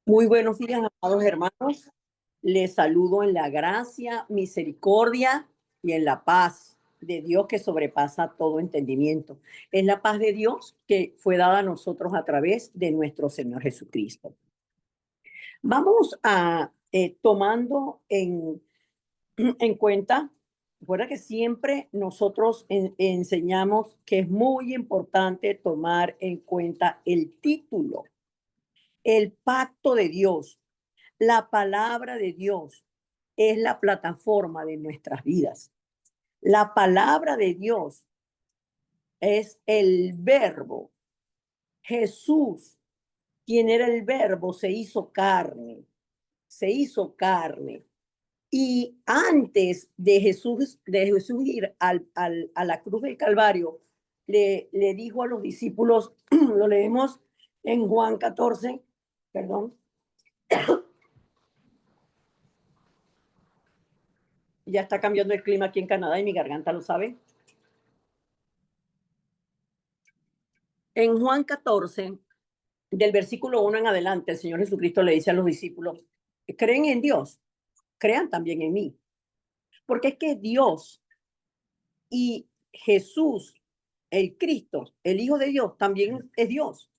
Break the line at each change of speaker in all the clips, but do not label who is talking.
Muy buenos días, amados hermanos. Les saludo en la gracia, misericordia y en la paz de Dios que sobrepasa todo entendimiento. Es la paz de Dios que fue dada a nosotros a través de nuestro Señor Jesucristo. Vamos a tomando en cuenta, recuerda que siempre nosotros enseñamos que es muy importante tomar en cuenta el título, el pacto de Dios. La palabra de Dios es la plataforma de nuestras vidas. La palabra de Dios es el verbo. Jesús, quien era el verbo, se hizo carne, se hizo carne. Y antes de Jesús ir a la cruz del Calvario, le dijo a los discípulos, lo leemos en Juan 14, perdón, ya está cambiando el clima aquí en Canadá y mi garganta lo sabe. En Juan 14, del versículo 1 en adelante, el Señor Jesucristo le dice a los discípulos, creen en Dios, crean también en mí, porque es que Dios y Jesús, el Cristo, el Hijo de Dios, también es Dios.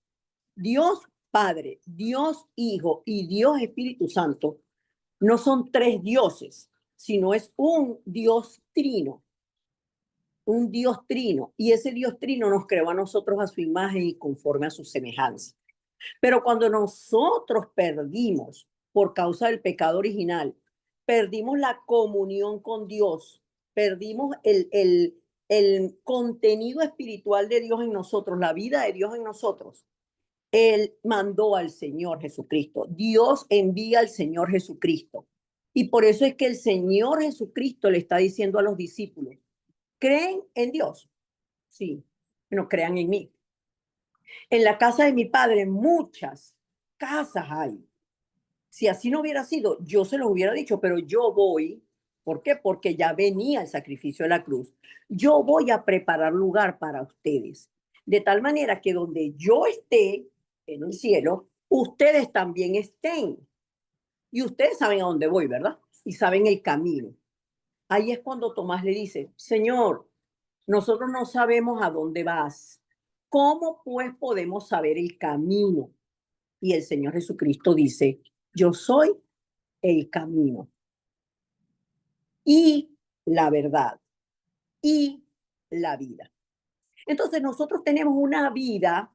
Dios Padre, Dios Hijo y Dios Espíritu Santo no son tres dioses, sino es un Dios trino, un Dios trino. Y ese Dios trino nos creó a nosotros a su imagen y conforme a su semejanza. Pero cuando nosotros perdimos, por causa del pecado original, perdimos la comunión con Dios, perdimos el contenido espiritual de Dios en nosotros, la vida de Dios en nosotros, Él mandó al Señor Jesucristo. Dios envía al Señor Jesucristo. Y por eso es que el Señor Jesucristo le está diciendo a los discípulos, ¿creen en Dios? Sí, no crean en mí. En la casa de mi padre muchas casas hay. Si así no hubiera sido, yo se los hubiera dicho, pero yo voy. ¿Por qué? Porque ya venía el sacrificio de la cruz. Yo voy a preparar lugar para ustedes. De tal manera que donde yo esté en el cielo, ustedes también estén. Y ustedes saben a dónde voy, ¿verdad? Y saben el camino. Ahí es cuando Tomás le dice, Señor, nosotros no sabemos a dónde vas. ¿Cómo pues podemos saber el camino? Y el Señor Jesucristo dice, yo soy el camino y la verdad y la vida. Entonces nosotros tenemos una vida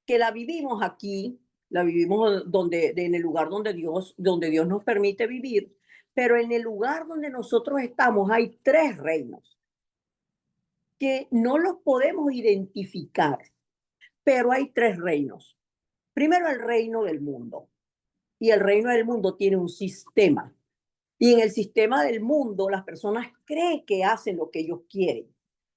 que la vivimos aquí, la vivimos en el lugar donde Dios nos permite vivir, pero en el lugar donde nosotros estamos hay tres reinos que no los podemos identificar, pero hay tres reinos. Primero el reino del mundo, y el reino del mundo tiene un sistema. Y en el sistema del mundo las personas creen que hacen lo que ellos quieren,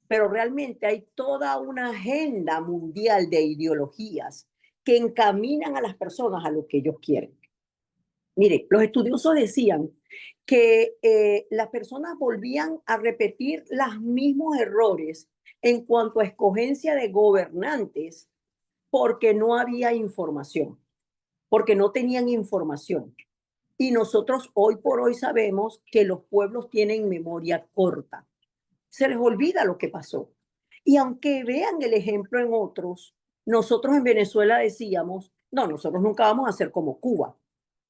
pero realmente hay toda una agenda mundial de ideologías que encaminan a las personas a lo que ellos quieren. Mire, los estudiosos decían que las personas volvían a repetir los mismos errores en cuanto a escogencia de gobernantes porque no había información, porque no tenían información. Y nosotros hoy por hoy sabemos que los pueblos tienen memoria corta. Se les olvida lo que pasó. Y aunque vean el ejemplo en otros, nosotros en Venezuela decíamos, no, nosotros nunca vamos a ser como Cuba.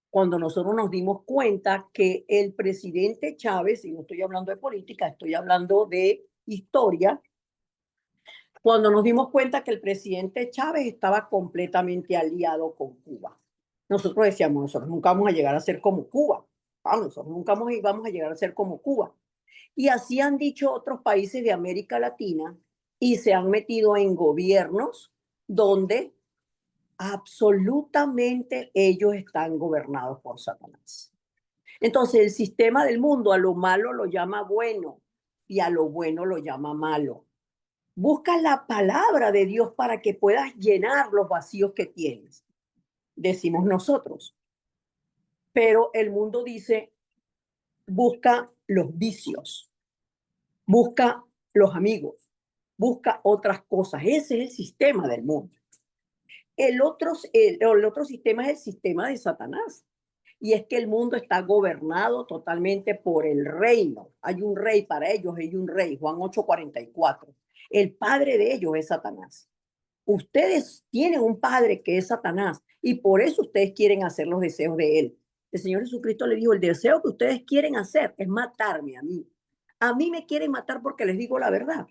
Cuando nosotros nos dimos cuenta que el presidente Chávez, y no estoy hablando de política, estoy hablando de historia, cuando nos dimos cuenta que el presidente Chávez estaba completamente aliado con Cuba. Nosotros decíamos, nosotros nunca vamos a llegar a ser como Cuba. Nosotros nunca vamos a llegar a ser como Cuba. Y así han dicho otros países de América Latina y se han metido en gobiernos donde absolutamente ellos están gobernados por Satanás. Entonces el sistema del mundo a lo malo lo llama bueno y a lo bueno lo llama malo. Busca la palabra de Dios para que puedas llenar los vacíos que tienes, decimos nosotros. Pero el mundo dice, busca los vicios, busca los amigos, busca otras cosas. Ese es el sistema del mundo. el otro sistema es el sistema de Satanás. Y es que el mundo está gobernado totalmente por el reino. Hay un rey para ellos, hay un rey, Juan 8:44. El padre de ellos es Satanás. Ustedes tienen un padre que es Satanás y por eso ustedes quieren hacer los deseos de él. El Señor Jesucristo le dijo, el deseo que ustedes quieren hacer es matarme a mí. A mí me quieren matar porque les digo la verdad.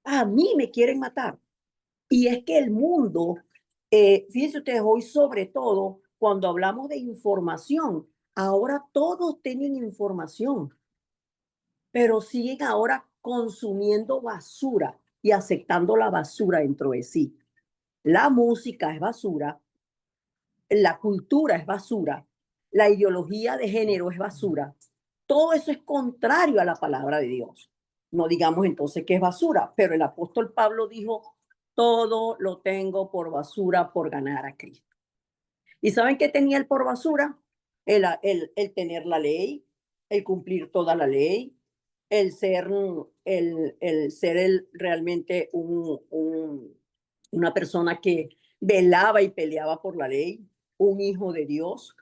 A mí me quieren matar. Y es que el mundo, fíjense ustedes, hoy sobre todo, cuando hablamos de información, ahora todos tienen información, pero siguen ahora consumiendo basura y aceptando la basura dentro de sí. La música es basura, la cultura es basura, la ideología de género es basura. Todo eso es contrario a la palabra de Dios. No digamos entonces que es basura, pero el apóstol Pablo dijo, todo lo tengo por basura por ganar a Cristo. ¿Y saben qué tenía él por basura? El tener la ley, el cumplir toda la ley, el ser, realmente una persona que velaba y peleaba por la ley, un hijo de Dios,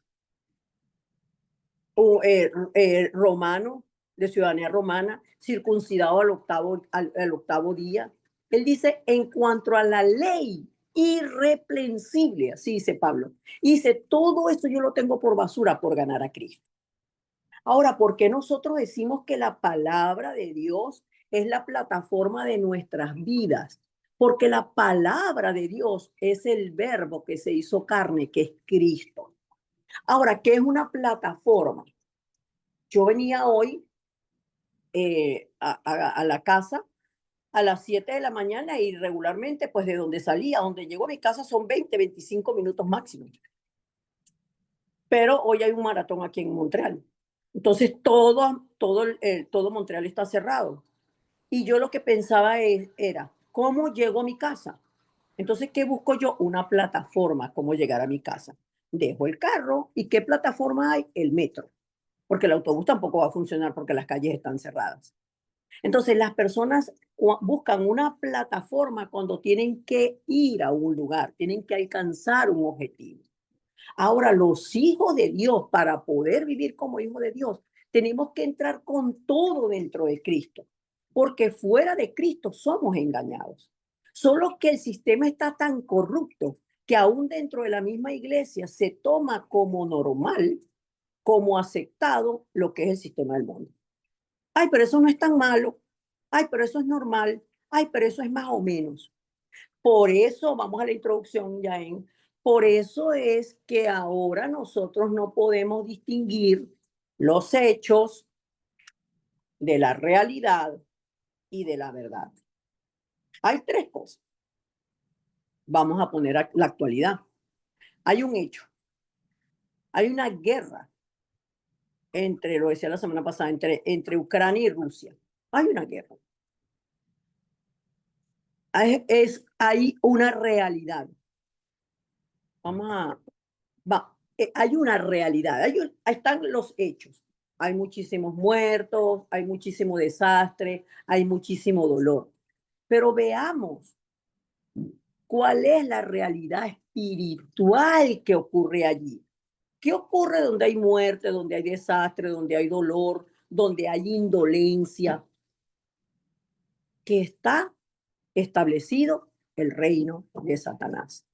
romano, de ciudadanía romana, circuncidado al octavo día. Él dice, en cuanto a la ley, irreprensible, así dice Pablo. Dice, todo eso yo lo tengo por basura por ganar a Cristo. Ahora, ¿por qué nosotros decimos que la palabra de Dios es la plataforma de nuestras vidas? Porque la palabra de Dios es el verbo que se hizo carne, que es Cristo. Ahora, ¿qué es una plataforma? Yo venía hoy a la casa a las 7 de la mañana y regularmente, pues de donde salía, donde llego a mi casa son 20, 25 minutos máximo. Pero hoy hay un maratón aquí en Montreal. Entonces, todo Montreal está cerrado. Y yo lo que pensaba era, ¿cómo llego a mi casa? Entonces, ¿qué busco yo? Una plataforma, cómo llegar a mi casa. Dejo el carro y ¿qué plataforma hay? El metro. Porque el autobús tampoco va a funcionar porque las calles están cerradas. Entonces, las personas buscan una plataforma cuando tienen que ir a un lugar, tienen que alcanzar un objetivo. Ahora, los hijos de Dios, para poder vivir como hijos de Dios, tenemos que entrar con todo dentro de Cristo, porque fuera de Cristo somos engañados. Solo que el sistema está tan corrupto que aún dentro de la misma iglesia se toma como normal, como aceptado lo que es el sistema del mundo. Ay, pero eso no es tan malo. Ay, pero eso es normal. Ay, pero eso es más o menos. Por eso, vamos a la introducción, Yael. Por eso es que ahora nosotros no podemos distinguir los hechos de la realidad y de la verdad. Hay tres cosas. Vamos a poner a la actualidad. Hay un hecho. Hay una guerra entre, lo decía la semana pasada, entre Ucrania y Rusia. Hay una guerra. Hay una realidad. Vamos a, hay una realidad, están los hechos. Hay muchísimos muertos, hay muchísimo desastre, hay muchísimo dolor. Pero veamos cuál es la realidad espiritual que ocurre allí. ¿Qué ocurre donde hay muerte, donde hay desastre, donde hay dolor, donde hay indolencia? Que está establecido el reino de Satanás.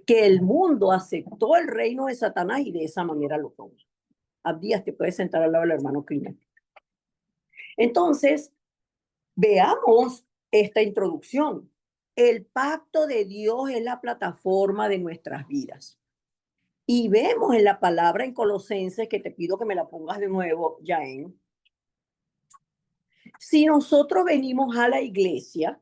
Que el mundo aceptó el reino de Satanás y de esa manera lo tomó. Abdías, te puedes sentar al lado del hermano Crimen. Entonces, veamos esta introducción. El pacto de Dios es la plataforma de nuestras vidas. Y vemos en la palabra en Colosenses, que te pido que me la pongas de nuevo, Jaén. Si nosotros venimos a la iglesia,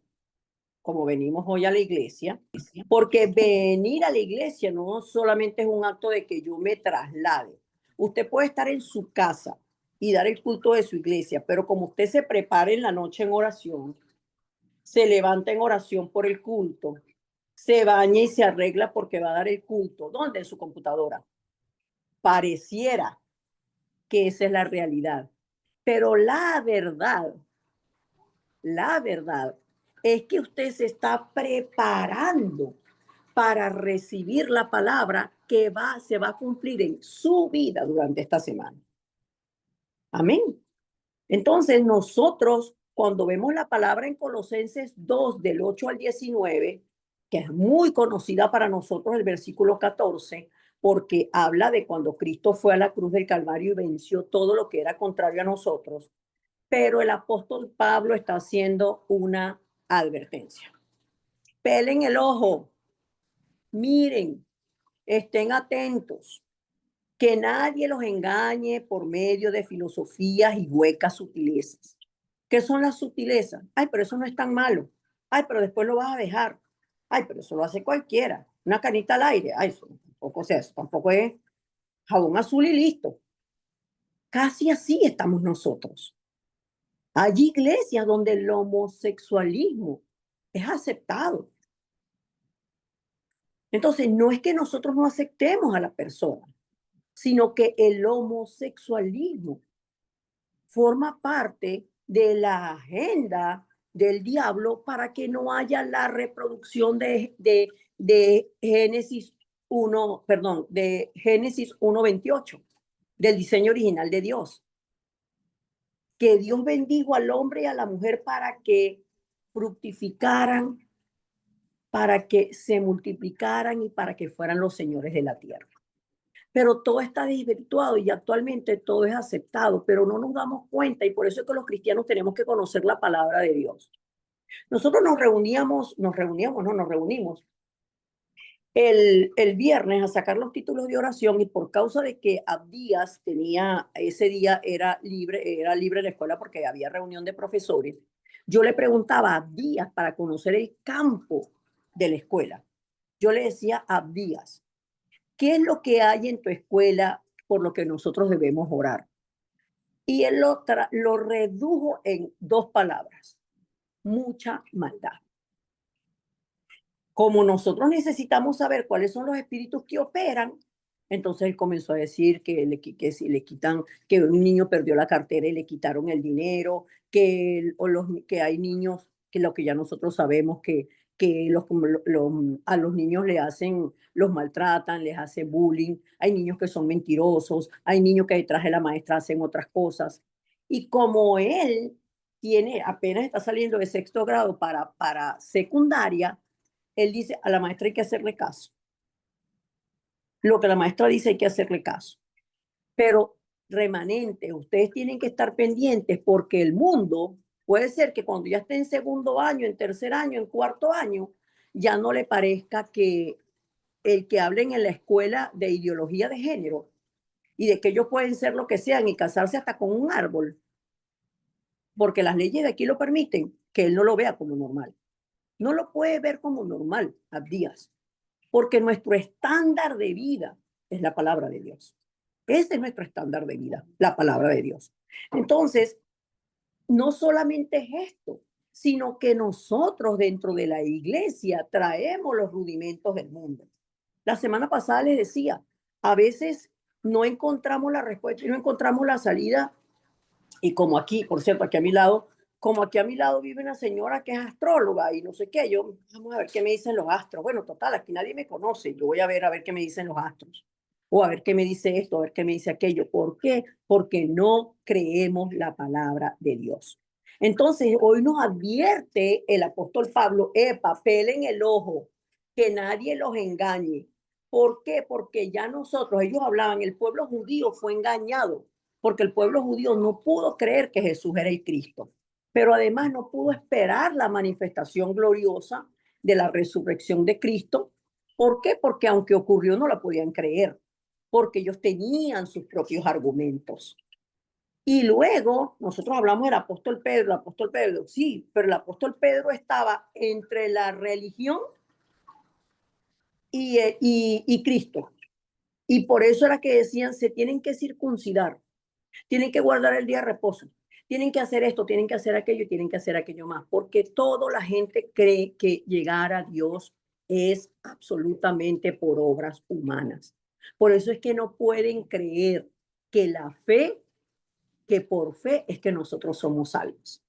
como venimos hoy a la iglesia, porque venir a la iglesia no solamente es un acto de que yo me traslade. Usted puede estar en su casa y dar el culto de su iglesia, pero como usted se prepara en la noche en oración, se levanta en oración por el culto, se baña y se arregla porque va a dar el culto. ¿Dónde? En su computadora. Pareciera que esa es la realidad. Pero la verdad es que usted se está preparando para recibir la palabra que se va a cumplir en su vida durante esta semana. Amén. Entonces nosotros, cuando vemos la palabra en Colosenses 2, del 8 al 19, que es muy conocida para nosotros el versículo 14, porque habla de cuando Cristo fue a la cruz del Calvario y venció todo lo que era contrario a nosotros, pero el apóstol Pablo está haciendo una advertencia. Pelen el ojo, miren, estén atentos, que nadie los engañe por medio de filosofías y huecas sutilezas. ¿Qué son las sutilezas? Ay, pero eso no es tan malo. Ay, pero después lo vas a dejar. Ay, pero eso lo hace cualquiera. Una canita al aire. Ay, eso tampoco, o sea, eso tampoco es jabón azul y listo. Casi así estamos nosotros. Hay iglesias donde el homosexualismo es aceptado. Entonces, no es que nosotros no aceptemos a la persona, sino que el homosexualismo forma parte de la agenda del diablo para que no haya la reproducción de Génesis 1, perdón, de Génesis 1:28, del diseño original de Dios. Que Dios bendijo al hombre y a la mujer para que fructificaran, para que se multiplicaran y para que fueran los señores de la tierra. Pero todo está desvirtuado y actualmente todo es aceptado, pero no nos damos cuenta y por eso es que los cristianos tenemos que conocer la palabra de Dios. Nosotros nos reunimos el viernes a sacar los títulos de oración y por causa de que Abdías tenía, ese día era libre la escuela porque había reunión de profesores, yo le preguntaba a Abdías para conocer el campo de la escuela. Yo le decía a Abdías, ¿qué es lo que hay en tu escuela por lo que nosotros debemos orar? Y él lo redujo en dos palabras, mucha maldad. Como nosotros necesitamos saber cuáles son los espíritus que operan, entonces él comenzó a decir que si le quitan, que un niño perdió la cartera y le quitaron el dinero, que hay niños, que lo que ya nosotros sabemos, que a los niños los maltratan, les hacen bullying, hay niños que son mentirosos, hay niños que detrás de la maestra hacen otras cosas. Y como él apenas está saliendo de sexto grado para secundaria, él dice, a la maestra hay que hacerle caso. Lo que la maestra dice hay que hacerle caso. Pero remanente, ustedes tienen que estar pendientes porque el mundo puede ser que cuando ya esté en segundo año, en tercer año, en cuarto año, ya no le parezca que el que hablen en la escuela de ideología de género y de que ellos pueden ser lo que sean y casarse hasta con un árbol, porque las leyes de aquí lo permiten, que él no lo vea como normal. No lo puede ver como normal, Abdías, porque nuestro estándar de vida es la palabra de Dios. Ese es nuestro estándar de vida, la palabra de Dios. Entonces, no solamente es esto, sino que nosotros dentro de la iglesia traemos los rudimentos del mundo. La semana pasada les decía, a veces no encontramos la respuesta y no encontramos la salida. Y como aquí, por cierto, aquí a mi lado, como aquí a mi lado vive una señora que es astróloga y no sé qué, yo, vamos a ver qué me dicen los astros. Bueno, total, aquí nadie me conoce, yo voy a ver qué me dicen los astros. O a ver qué me dice esto, a ver qué me dice aquello. ¿Por qué? Porque no creemos la palabra de Dios. Entonces, hoy nos advierte el apóstol Pablo, pelen el ojo, que nadie los engañe. ¿Por qué? Porque ya nosotros, ellos hablaban, el pueblo judío fue engañado porque el pueblo judío no pudo creer que Jesús era el Cristo, pero además no pudo esperar la manifestación gloriosa de la resurrección de Cristo. ¿Por qué? Porque aunque ocurrió no la podían creer, porque ellos tenían sus propios argumentos. Y luego nosotros hablamos del apóstol Pedro, sí, pero el apóstol Pedro estaba entre la religión y Cristo. Y por eso era que decían, se tienen que circuncidar, tienen que guardar el día de reposo, tienen que hacer esto, tienen que hacer aquello, tienen que hacer aquello más, porque toda la gente cree que llegar a Dios es absolutamente por obras humanas. Por eso es que no pueden creer que la fe, que por fe es que nosotros somos salvos.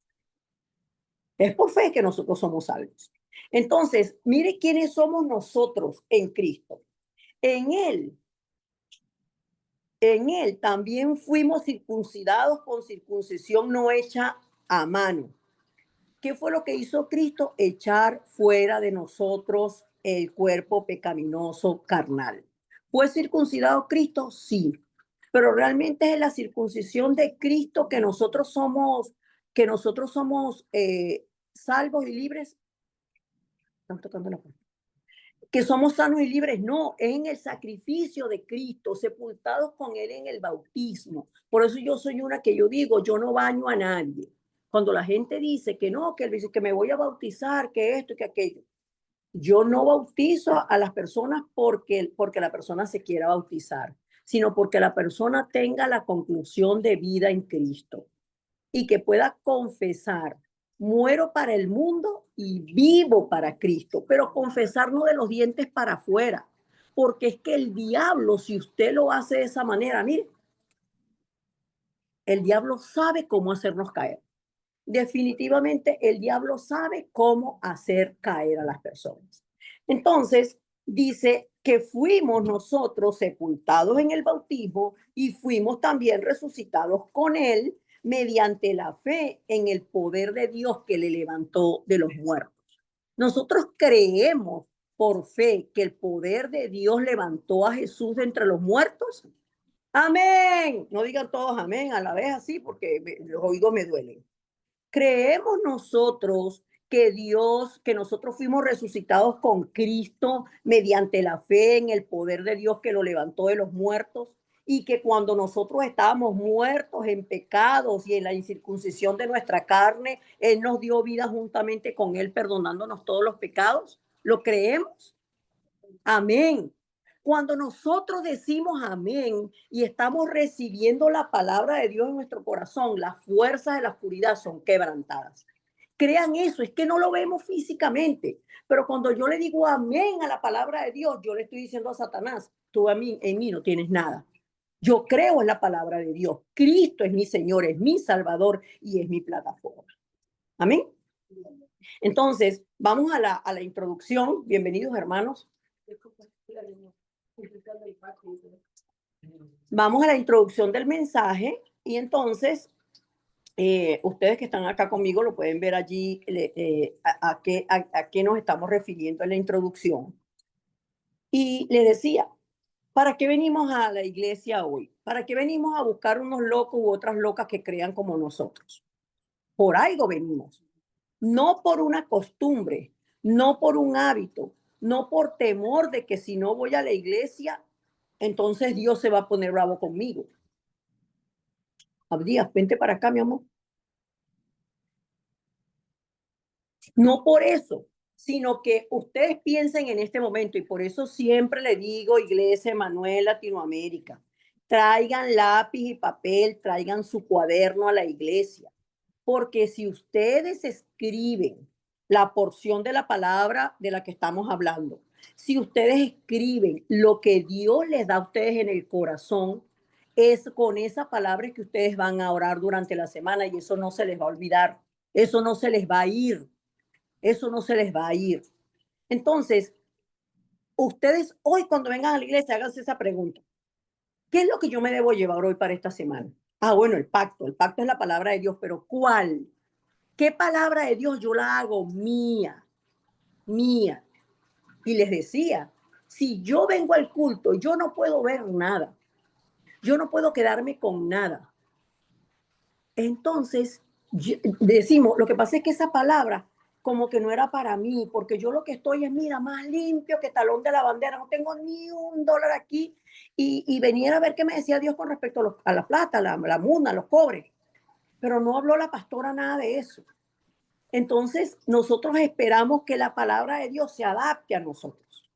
Es por fe que nosotros somos salvos. Entonces, mire quiénes somos nosotros en Cristo. En Él también fuimos circuncidados con circuncisión no hecha a mano. ¿Qué fue lo que hizo Cristo? Echar fuera de nosotros el cuerpo pecaminoso carnal. ¿Fue circuncidado Cristo? Sí. Pero realmente es la circuncisión de Cristo que nosotros somos salvos y libres. Están tocando la puerta. Que somos sanos y libres, no, es en el sacrificio de Cristo, sepultados con Él en el bautismo. Por eso yo soy una que yo digo, yo no baño a nadie. Cuando la gente dice que no, que me voy a bautizar, que esto, que aquello, yo no bautizo a las personas porque la persona se quiera bautizar, sino porque la persona tenga la conclusión de vida en Cristo y que pueda confesar, muero para el mundo y vivo para Cristo, pero confesar no de los dientes para afuera, porque es que el diablo, si usted lo hace de esa manera, mire, el diablo sabe cómo hacernos caer. Definitivamente el diablo sabe cómo hacer caer a las personas. Entonces, dice que fuimos nosotros sepultados en el bautismo y fuimos también resucitados con él mediante la fe en el poder de Dios que le levantó de los muertos. Nosotros creemos por fe que el poder de Dios levantó a Jesús de entre los muertos. Amén. No digan todos amén a la vez así porque los oídos me duelen. Creemos nosotros que nosotros fuimos resucitados con Cristo mediante la fe en el poder de Dios que lo levantó de los muertos y que cuando nosotros estábamos muertos en pecados y en la incircuncisión de nuestra carne, Él nos dio vida juntamente con Él, perdonándonos todos los pecados. ¿Lo creemos? Amén. Cuando nosotros decimos amén y estamos recibiendo la palabra de Dios en nuestro corazón, las fuerzas de la oscuridad son quebrantadas. Crean eso, es que no lo vemos físicamente, pero cuando yo le digo amén a la palabra de Dios, yo le estoy diciendo a Satanás, tú en mí no tienes nada. Yo creo en la palabra de Dios. Cristo es mi Señor, es mi Salvador y es mi plataforma. Amén. Entonces, vamos a la introducción. Bienvenidos, hermanos. Vamos a la introducción del mensaje y entonces ustedes que están acá conmigo lo pueden ver allí a qué nos estamos refiriendo en la introducción. Y les decía, ¿para qué venimos a la iglesia hoy? ¿Para qué venimos a buscar unos locos u otras locas que crean como nosotros? Por algo venimos, no por una costumbre, no por un hábito, no por temor de que si no voy a la iglesia, entonces Dios se va a poner bravo conmigo. Abdías, vente para acá, mi amor. No por eso, sino que ustedes piensen en este momento, y por eso siempre le digo, Iglesia Emanuel Latinoamérica, traigan lápiz y papel, traigan su cuaderno a la iglesia, porque si ustedes escriben la porción de la palabra de la que estamos hablando, si ustedes escriben lo que Dios les da a ustedes en el corazón, es con esa palabra que ustedes van a orar durante la semana y eso no se les va a olvidar, eso no se les va a ir, eso no se les va a ir. Entonces, ustedes hoy cuando vengan a la iglesia, háganse esa pregunta. ¿Qué es lo que yo me debo llevar hoy para esta semana? Ah, bueno, el pacto. El pacto es la palabra de Dios, pero ¿cuál? ¿Qué palabra de Dios yo la hago mía? Mía. Y les decía, si yo vengo al culto, yo no puedo ver nada. Yo no puedo quedarme con nada. Entonces, decimos, lo que pasa es que esa palabra como que no era para mí, porque yo lo que estoy es, mira, más limpio que talón de la bandera, no tengo ni $1 aquí. Y venía a ver qué me decía Dios con respecto a la plata, la muna, los cobres. Pero no habló la pastora nada de eso. Entonces, nosotros esperamos que la palabra de Dios se adapte a nosotros.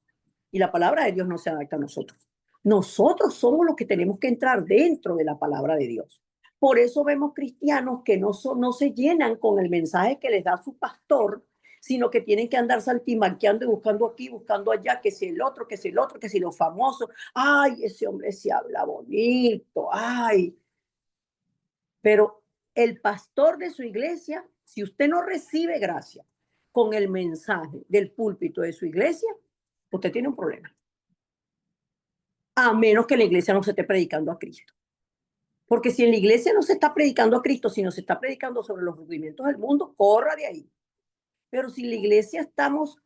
Y la palabra de Dios no se adapta a nosotros. Nosotros somos los que tenemos que entrar dentro de la palabra de Dios. Por eso vemos cristianos que no se llenan con el mensaje que les da su pastor, sino que tienen que andar saltimbanqueando y buscando aquí, buscando allá, que si el otro, que si el otro, que si los famosos. Ay, ese hombre se habla bonito, ay. Pero el pastor de su iglesia, si usted no recibe gracia, con el mensaje del púlpito de su iglesia, usted tiene un problema. A menos que la iglesia no se esté predicando a Cristo. Porque si en la iglesia no se está predicando a Cristo, sino se está predicando sobre los rudimentos del mundo, corra de ahí. Pero si en la iglesia estamos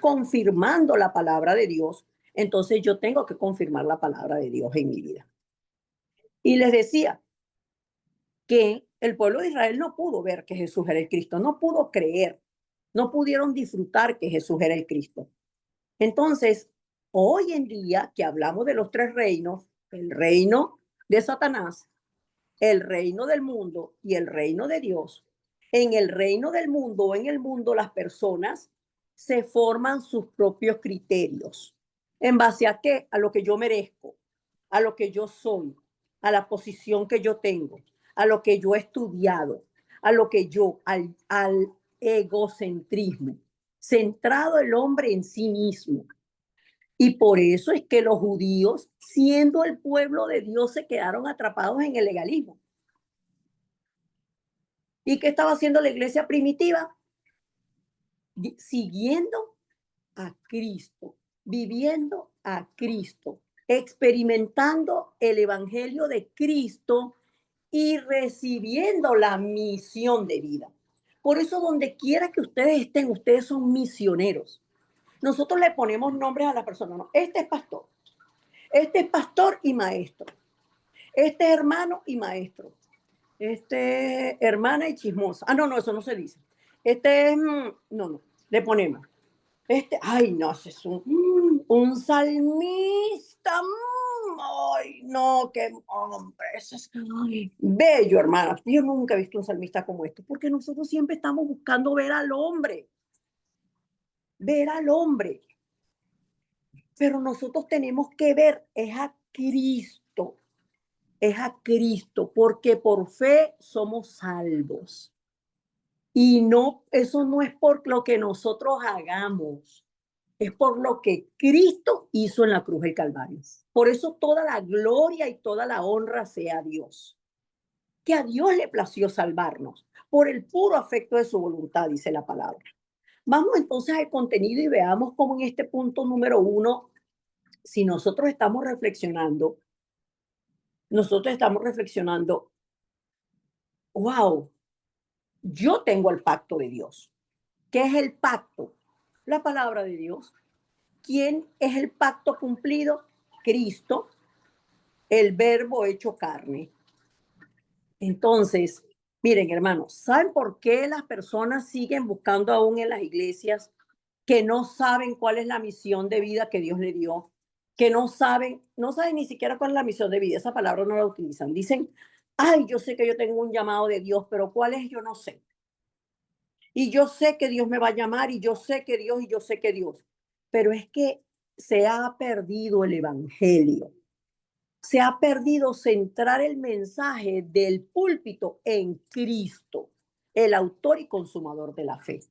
confirmando la palabra de Dios, entonces yo tengo que confirmar la palabra de Dios en mi vida. Y les decía que el pueblo de Israel no pudo ver que Jesús era el Cristo, no pudo creer, no pudieron disfrutar que Jesús era el Cristo. Entonces, hoy en día que hablamos de los tres reinos, el reino de Satanás, el reino del mundo y el reino de Dios, en el reino del mundo o en el mundo las personas se forman sus propios criterios. ¿En base a qué? A lo que yo merezco, a lo que yo soy, a la posición que yo tengo, a lo que yo he estudiado, a lo que yo, al egocentrismo, centrado el hombre en sí mismo. Y por eso es que los judíos, siendo el pueblo de Dios, se quedaron atrapados en el legalismo. ¿Y qué estaba haciendo la iglesia primitiva? Siguiendo a Cristo, viviendo a Cristo, experimentando el evangelio de Cristo y recibiendo la misión de vida. Por eso, donde quiera que ustedes estén, ustedes son misioneros. Nosotros le ponemos nombres a las personas. No, este es pastor y maestro. Este es hermano y maestro. Este es hermana y chismosa. Ah, no, no, eso no se dice. Este es, no, le ponemos. Ay, no, ese es un salmista. Ay, no, qué hombre, eso es bello, hermana. Yo nunca he visto un salmista como este, porque nosotros siempre estamos buscando ver al hombre. Ver al hombre. Pero nosotros tenemos que ver, es a Cristo. Es a Cristo, porque por fe somos salvos. Y no, eso no es por lo que nosotros hagamos, es por lo que Cristo hizo en la cruz del Calvario. Por eso toda la gloria y toda la honra sea a Dios. Que a Dios le plació salvarnos por el puro afecto de su voluntad, dice la palabra. Vamos entonces al contenido y veamos cómo en este punto número 1, si nosotros estamos reflexionando, wow, yo tengo el pacto de Dios. ¿Qué es el pacto? La palabra de Dios. ¿Quién es el pacto cumplido? Cristo, el verbo hecho carne. Entonces, miren, hermanos, ¿saben por qué las personas siguen buscando aún en las iglesias que no saben cuál es la misión de vida que Dios le dio? Que no saben ni siquiera cuál es la misión de vida. Esa palabra no la utilizan. Dicen, ay, yo sé que yo tengo un llamado de Dios, pero ¿cuál es? Yo no sé. Y yo sé que Dios me va a llamar y yo sé que Dios y yo sé que Dios. Pero es que se ha perdido el evangelio. Se ha perdido centrar el mensaje del púlpito en Cristo, el autor y consumador de la fe.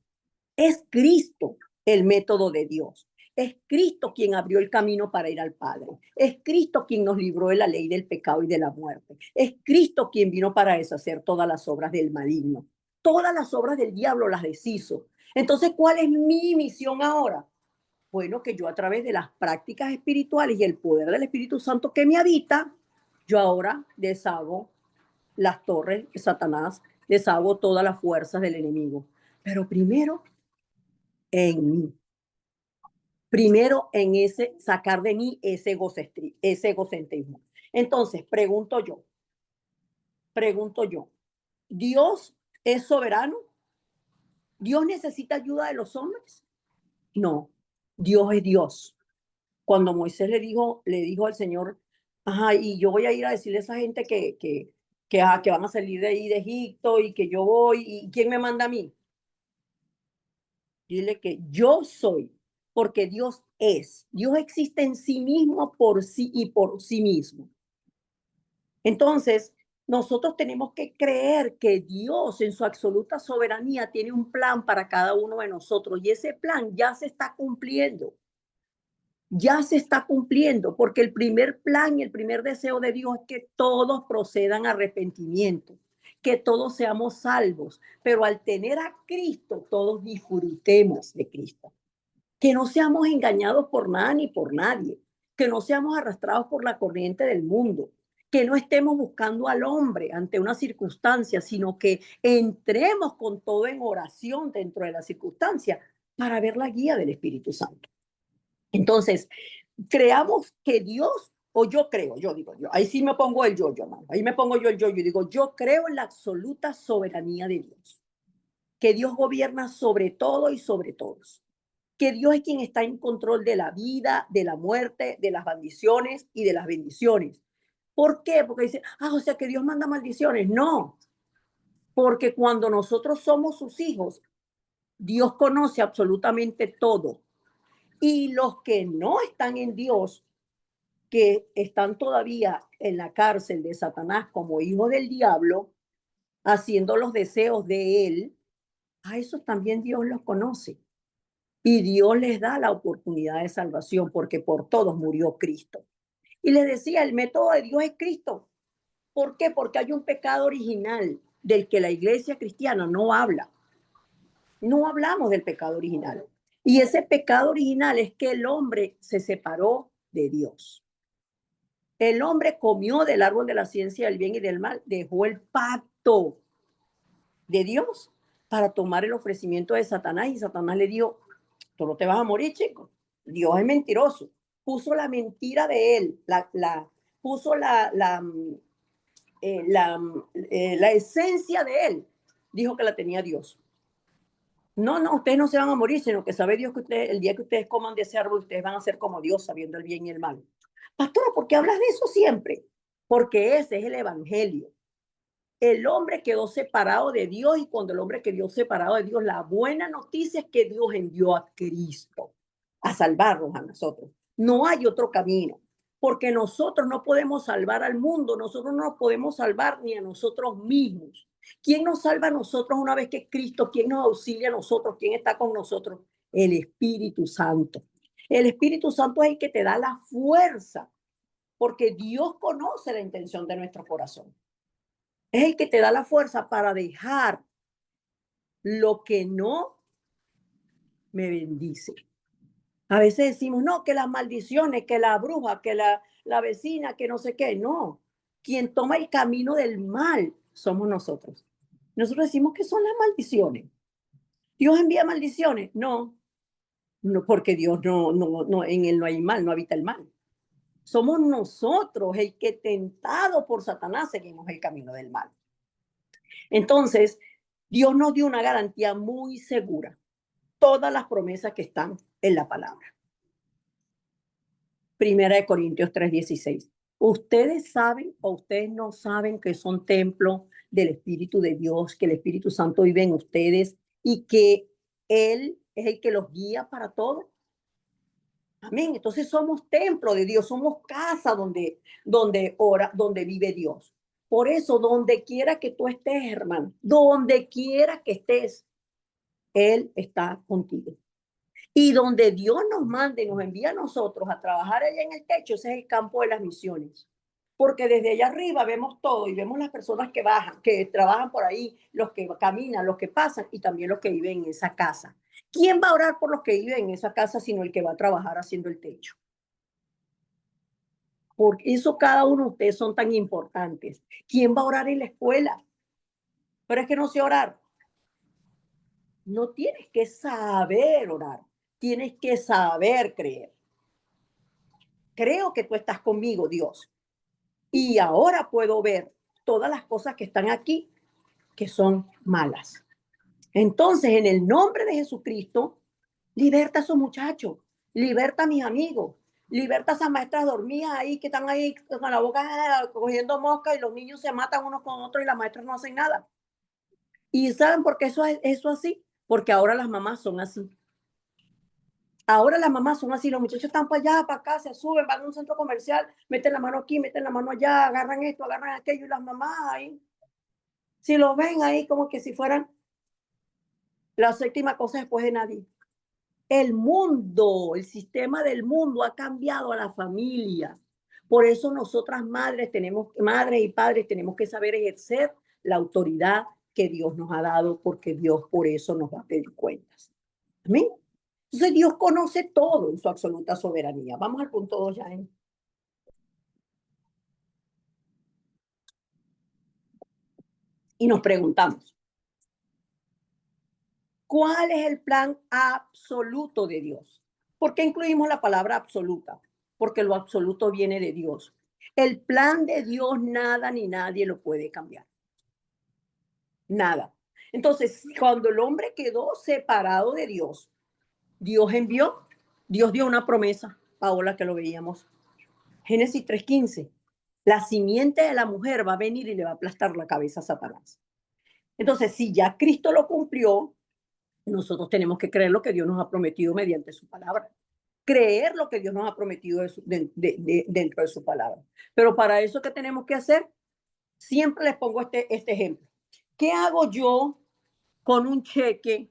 Es Cristo el método de Dios. Es Cristo quien abrió el camino para ir al Padre. Es Cristo quien nos libró de la ley del pecado y de la muerte. Es Cristo quien vino para deshacer todas las obras del maligno. Todas las obras del diablo las deshizo. Entonces, ¿cuál es mi misión ahora? Bueno, que yo a través de las prácticas espirituales y el poder del Espíritu Santo que me habita, yo ahora deshago las torres de Satanás, deshago todas las fuerzas del enemigo. Pero primero en mí. Primero en sacar de mí ese egocentrismo. Entonces, pregunto yo, ¿Dios es soberano? ¿Dios necesita ayuda de los hombres? No, Dios es Dios. Cuando Moisés le dijo al Señor, ajá, y yo voy a ir a decirle a esa gente que van a salir de ahí de Egipto y que yo voy, ¿y quién me manda a mí? Dile que yo soy, porque Dios es. Dios existe en sí mismo, por sí y por sí mismo. Entonces, nosotros tenemos que creer que Dios en su absoluta soberanía tiene un plan para cada uno de nosotros y ese plan ya se está cumpliendo. Ya se está cumpliendo, porque el primer plan y el primer deseo de Dios es que todos procedan a arrepentimiento, que todos seamos salvos, pero al tener a Cristo, todos disfrutemos de Cristo. Que no seamos engañados por nada ni por nadie, que no seamos arrastrados por la corriente del mundo, que no estemos buscando al hombre ante una circunstancia, sino que entremos con todo en oración dentro de la circunstancia para ver la guía del Espíritu Santo. Entonces, creamos que Dios, o yo creo, yo digo yo, ahí sí me pongo el yo, mano, ahí me pongo yo el yo, digo, yo creo en la absoluta soberanía de Dios, que Dios gobierna sobre todo y sobre todos, que Dios es quien está en control de la vida, de la muerte, de las maldiciones y de las bendiciones. ¿Por qué? Porque dice, o sea que Dios manda maldiciones. No, porque cuando nosotros somos sus hijos, Dios conoce absolutamente todo. Y los que no están en Dios, que están todavía en la cárcel de Satanás como hijos del diablo, haciendo los deseos de él, a esos también Dios los conoce. Y Dios les da la oportunidad de salvación porque por todos murió Cristo. Y les decía, el método de Dios es Cristo. ¿Por qué? Porque hay un pecado original del que la iglesia cristiana no habla. No hablamos del pecado original. Y ese pecado original es que el hombre se separó de Dios. El hombre comió del árbol de la ciencia del bien y del mal, dejó el pacto de Dios para tomar el ofrecimiento de Satanás y Satanás le dijo, tú no te vas a morir, chico. Dios es mentiroso. Puso la mentira de él, puso la esencia de él. Dijo que la tenía Dios. No, ustedes no se van a morir, sino que sabe Dios que ustedes, el día que ustedes coman de ese árbol, ustedes van a ser como Dios, sabiendo el bien y el mal. Pastora, ¿por qué hablas de eso siempre? Porque ese es el evangelio. El hombre quedó separado de Dios y cuando el hombre quedó separado de Dios, la buena noticia es que Dios envió a Cristo a salvarnos a nosotros. No hay otro camino, porque nosotros no podemos salvar al mundo, nosotros no nos podemos salvar ni a nosotros mismos. ¿Quién nos salva a nosotros una vez que Cristo? ¿Quién nos auxilia a nosotros? ¿Quién está con nosotros? El Espíritu Santo. El Espíritu Santo es el que te da la fuerza, porque Dios conoce la intención de nuestro corazón. Es el que te da la fuerza para dejar lo que no me bendice. A veces decimos, no, que las maldiciones, que la bruja, que la vecina, que no sé qué. No, quien toma el camino del mal somos nosotros. Nosotros decimos que son las maldiciones. ¿Dios envía maldiciones? No, no, porque Dios no, en él no hay mal, no habita el mal. Somos nosotros el que tentado por Satanás seguimos el camino del mal. Entonces, Dios nos dio una garantía muy segura. Todas las promesas que están en la palabra. Primera de Corintios 3:16. Ustedes saben o ustedes no saben que son templo del Espíritu de Dios, que el Espíritu Santo vive en ustedes y que Él es el que los guía para todo. Amén. Entonces somos templo de Dios, somos casa donde vive Dios. Por eso, donde quiera que tú estés, hermano, donde quiera que estés, Él está contigo. Y donde Dios nos mande, nos envía a nosotros a trabajar allá en el techo, ese es el campo de las misiones. Porque desde allá arriba vemos todo y vemos las personas que bajan, que trabajan por ahí, los que caminan, los que pasan y también los que viven en esa casa. ¿Quién va a orar por los que viven en esa casa sino el que va a trabajar haciendo el techo? Por eso cada uno de ustedes son tan importantes. ¿Quién va a orar en la escuela? Pero es que no sé orar. No tienes que saber orar, tienes que saber creer. Creo que tú estás conmigo, Dios. Y ahora puedo ver todas las cosas que están aquí que son malas. Entonces, en el nombre de Jesucristo, liberta a esos muchachos, liberta a mis amigos, liberta a esas maestras dormidas ahí que están ahí con la boca cogiendo mosca y los niños se matan unos con otros y las maestras no hacen nada. ¿Y saben por qué eso es eso así? Porque ahora las mamás son así. Ahora las mamás son así, los muchachos están para allá, para acá, se suben, van a un centro comercial, meten la mano aquí, meten la mano allá, agarran esto, agarran aquello, y las mamás ahí, si lo ven ahí como que si fueran la séptima cosa después de nadie. El mundo, el sistema del mundo ha cambiado a la familia. Por eso nosotras madres y padres tenemos que saber ejercer la autoridad que Dios nos ha dado, porque Dios por eso nos va a pedir cuentas. Amén. Entonces Dios conoce todo en su absoluta soberanía. Vamos al punto 2 ya. Y nos preguntamos, ¿cuál es el plan absoluto de Dios? ¿Por qué incluimos la palabra absoluta? Porque lo absoluto viene de Dios. El plan de Dios nada ni nadie lo puede cambiar. Nada. Entonces, cuando el hombre quedó separado de Dios, Dios dio una promesa, Paola, que lo veíamos. Génesis 3:15. La simiente de la mujer va a venir y le va a aplastar la cabeza a Satanás. Entonces, si ya Cristo lo cumplió, nosotros tenemos que creer lo que Dios nos ha prometido mediante su palabra. Creer lo que Dios nos ha prometido dentro de su palabra. Pero para eso, ¿qué tenemos que hacer? Siempre les pongo este ejemplo. ¿Qué hago yo con un cheque?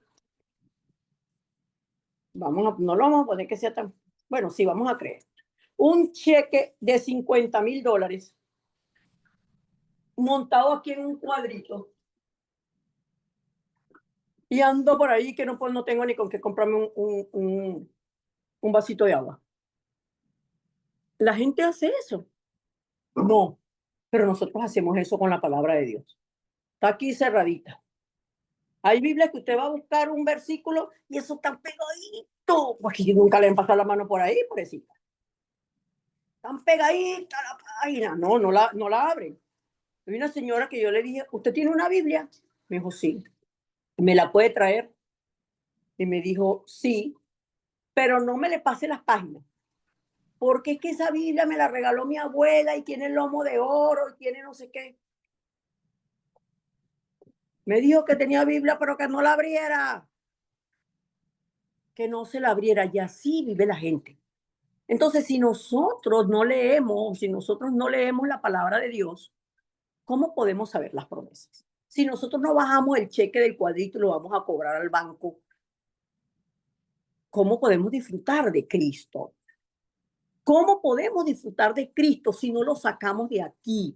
No lo vamos a poner que sea tan... Bueno, sí, vamos a creer. Un cheque de $50,000 montado aquí en un cuadrito y ando por ahí que no tengo ni con qué comprarme un vasito de agua. ¿La gente hace eso? No, pero nosotros hacemos eso con la palabra de Dios. Está aquí cerradita. Hay Biblias que usted va a buscar un versículo y eso está pegadito, porque nunca le han pasado la mano por ahí, pobrecita. Tan pegadita la página. No la abren. Hay una señora que yo le dije, ¿usted tiene una Biblia? Me dijo, sí. ¿Me la puede traer? Y me dijo, sí, pero no me le pase las páginas. Porque es que esa Biblia me la regaló mi abuela y tiene el lomo de oro y tiene no sé qué. Me dijo que tenía Biblia, pero que no la abriera. Que no se la abriera. Y así vive la gente. Entonces, si nosotros no leemos la palabra de Dios, ¿cómo podemos saber las promesas? Si nosotros no bajamos el cheque del cuadrito y lo vamos a cobrar al banco, ¿cómo podemos disfrutar de Cristo? ¿Cómo podemos disfrutar de Cristo si no lo sacamos de aquí?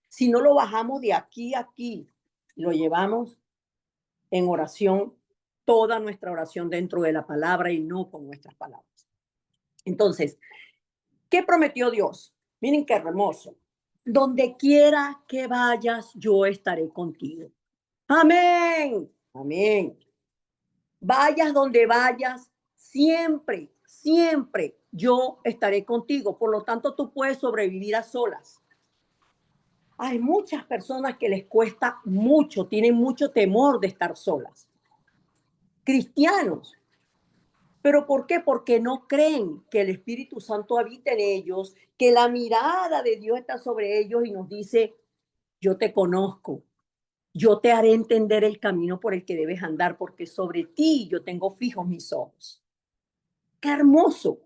Si no lo bajamos de aquí a aquí, lo llevamos en oración, toda nuestra oración dentro de la palabra y no con nuestras palabras. Entonces, ¿qué prometió Dios? Miren qué hermoso. Donde quiera que vayas, yo estaré contigo. Amén. Amén. Vayas donde vayas, siempre, siempre yo estaré contigo. Por lo tanto, tú puedes sobrevivir a solas. Hay muchas personas que les cuesta mucho, tienen mucho temor de estar solas. Cristianos. ¿Pero por qué? Porque no creen que el Espíritu Santo habita en ellos, que la mirada de Dios está sobre ellos y nos dice, yo te conozco, yo te haré entender el camino por el que debes andar, porque sobre ti yo tengo fijos mis ojos. ¡Qué hermoso!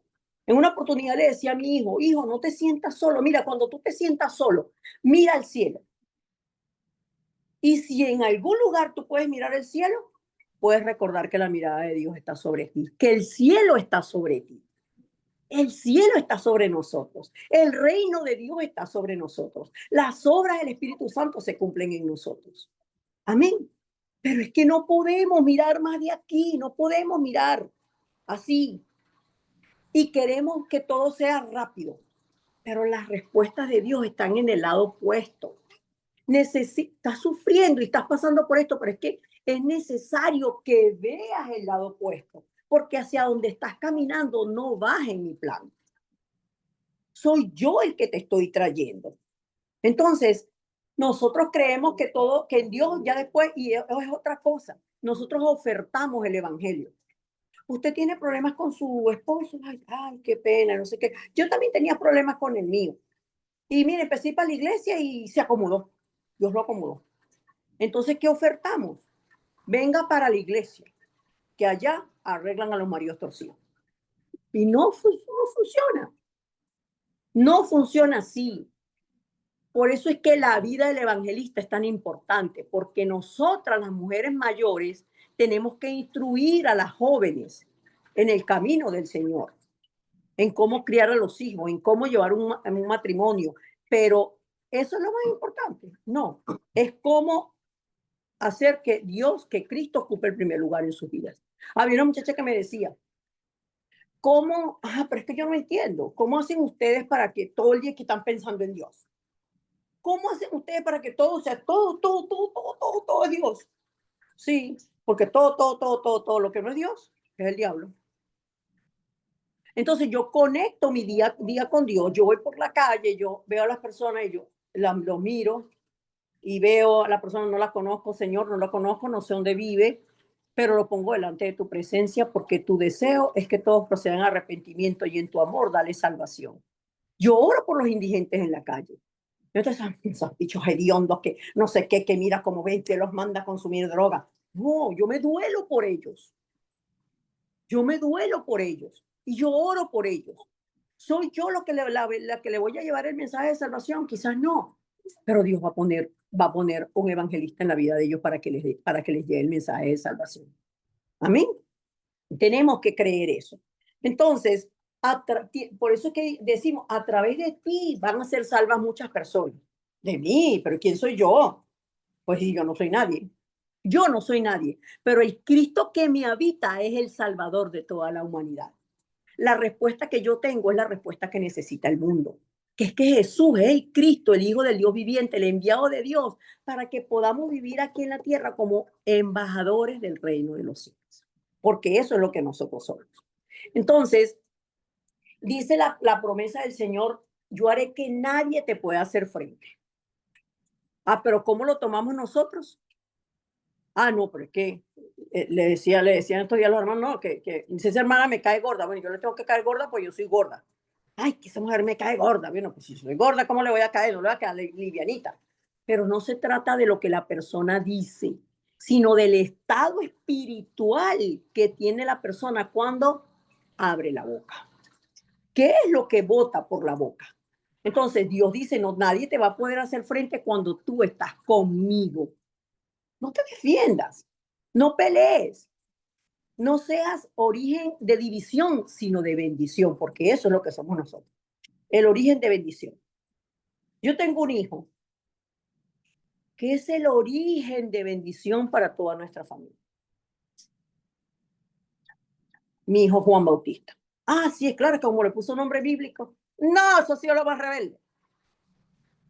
En una oportunidad le decía a mi hijo, no te sientas solo. Mira, cuando tú te sientas solo, mira al cielo. Y si en algún lugar tú puedes mirar el cielo, puedes recordar que la mirada de Dios está sobre ti, que el cielo está sobre ti. El cielo está sobre nosotros. El reino de Dios está sobre nosotros. Las obras del Espíritu Santo se cumplen en nosotros. Amén. Pero es que no podemos mirar más de aquí, no podemos mirar así. Y queremos que todo sea rápido. Pero las respuestas de Dios están en el lado opuesto. Estás sufriendo y estás pasando por esto, pero es que es necesario que veas el lado opuesto, porque hacia donde estás caminando no vas en mi plan. Soy yo el que te estoy trayendo. Entonces, nosotros creemos que todo, que en Dios ya después, y es otra cosa, nosotros ofertamos el evangelio. Usted tiene problemas con su esposo, ay, qué pena, no sé qué. Yo también tenía problemas con el mío. Y mire, empecé a ir para la iglesia y se acomodó. Dios lo acomodó. Entonces, ¿qué ofertamos? Venga para la iglesia, que allá arreglan a los maridos torcidos. Y no funciona. No funciona así. Por eso es que la vida del evangelista es tan importante, porque nosotras, las mujeres mayores, tenemos que instruir a las jóvenes en el camino del Señor, en cómo criar a los hijos, en cómo llevar un matrimonio. Pero Eso es lo más importante. No, es cómo hacer que Dios, que Cristo ocupe el primer lugar en sus vidas. Había una muchacha que me decía, ¿cómo? Pero es que yo no entiendo. ¿Cómo hacen ustedes para que todo el día que están pensando en Dios? ¿Cómo hacen ustedes para que todo sea todo es Dios? Sí, porque todo lo que no es Dios es el diablo. Entonces yo conecto mi día con Dios. Yo voy por la calle, yo veo a las personas y yo los miro y veo a la persona, no la conozco, Señor, no la conozco, no sé dónde vive, pero lo pongo delante de tu presencia porque tu deseo es que todos procedan a arrepentimiento y en tu amor dale salvación. Yo oro por los indigentes en la calle. Entonces, esos bichos hediondos que no sé qué, que mira cómo ven, que los manda a consumir droga. No, yo me duelo por ellos. Yo me duelo por ellos y yo oro por ellos. ¿Soy yo lo que la que le voy a llevar el mensaje de salvación? Quizás no, pero Dios va a poner un evangelista en la vida de ellos para que les lleve el mensaje de salvación. Amén. Tenemos que creer eso. Entonces, por eso es que decimos, a través de ti van a ser salvas muchas personas. De mí, pero ¿quién soy yo? Pues yo no soy nadie. Yo no soy nadie, pero el Cristo que me habita es el Salvador de toda la humanidad. La respuesta que yo tengo es la respuesta que necesita el mundo, que es que Jesús es el Cristo, el Hijo del Dios viviente, el enviado de Dios, para que podamos vivir aquí en la tierra como embajadores del reino de los cielos, porque eso es lo que nosotros somos. Entonces, dice la promesa del Señor, yo haré que nadie te pueda hacer frente. Pero ¿cómo lo tomamos nosotros? No, pero es que le decían estos días a los hermanos, no, que si esa hermana me cae gorda, bueno, yo le tengo que caer gorda, pues yo soy gorda. Ay, que esa mujer me cae gorda. Bueno, pues si soy gorda, ¿cómo le voy a caer? No le voy a quedar livianita. Pero no se trata de lo que la persona dice, sino del estado espiritual que tiene la persona cuando abre la boca. ¿Qué es lo que bota por la boca? Entonces Dios dice, no, nadie te va a poder hacer frente cuando tú estás conmigo. No te defiendas, no pelees, no seas origen de división, sino de bendición, porque eso es lo que somos nosotros, el origen de bendición. Yo tengo un hijo que es el origen de bendición para toda nuestra familia. Mi hijo Juan Bautista. Sí, es claro, que como le puso nombre bíblico. No, eso ha sido lo más rebelde.